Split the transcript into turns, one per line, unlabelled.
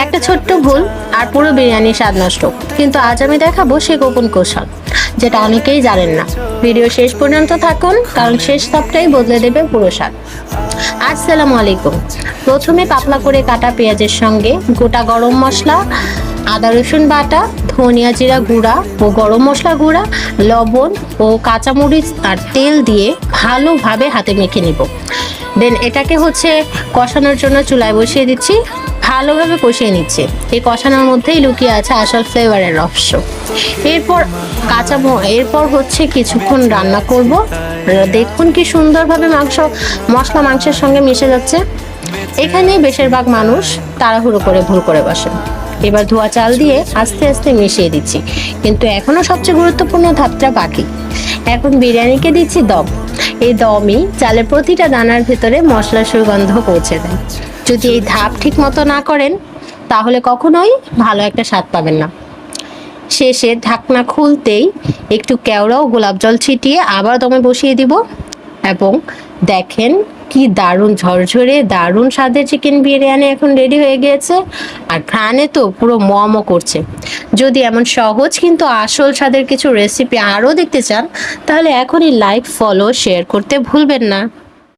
একটা ছোট্ট ভুল আর পুরো বিরিয়ানির স্বাদ নষ্ট। কিন্তু আজ আমি দেখাবো সে গোপন কৌশল, যেটা অনেকেই জানেন না। ভিডিও শেষ পর্যন্ত থাকুন, কারণ শেষ ধাপটাই বদলে দেবে পুরো স্বাদ। আসসালামু আলাইকুম। প্রথমে পাতলা করে কাটা পেঁয়াজের সঙ্গে গোটা গরম মশলা, আদা রসুন বাটা, ধনিয়া জিরা গুঁড়া ও গরম মশলা গুঁড়া, লবণ ও কাঁচামরিচ আর তেল দিয়ে ভালোভাবে হাতে মেখে নিব। দেন এটাকে কষানোর জন্য চুলায় বসিয়ে দিচ্ছি। ভালোভাবে কষিয়ে নিচ্ছে। এই কষানোর মধ্যেই লুকিয়ে আছে আসল ফ্লেভারের রহস্য। এরপর এরপর কিছুক্ষণ রান্না করব। দেখুন কি সুন্দরভাবে মাংসের সঙ্গে মিশে যাচ্ছে। এখানে বেশিরভাগ মানুষ তাড়াহুড়ো করে ভুল করে বসে। এবার ধোয়া চাল দিয়ে আস্তে আস্তে মিশিয়ে দিচ্ছি, কিন্তু এখনো সবচেয়ে গুরুত্বপূর্ণ ধাপটা বাকি। এখন বিরিয়ানিকে দিচ্ছি দম। এই দমই চালের প্রতিটা দানার ভেতরে মশলার সুগন্ধ পৌঁছে দেয়। যদি এই ধাপ ঠিক মতো না করেন, তাহলে কখনোই ভালো একটা স্বাদ পাবেন না। শেষে ঢাকনা খুলতেই একটু কেওড়া ও গোলাপ জল ছিটিয়ে আবার দমে বসিয়ে দিব। এবং দেখেন কি দারুণ ঝরঝরে দারুণ স্বাদের চিকেন বিরিয়ানি এখন রেডি হয়ে গিয়েছে। আর ঘ্রাণে তো পুরো ম করছে। যদি এমন সহজ কিন্তু আসল স্বাদের কিছু রেসিপি আরও দেখতে চান, তাহলে এখনই লাইক, ফলো, শেয়ার করতে ভুলবেন না।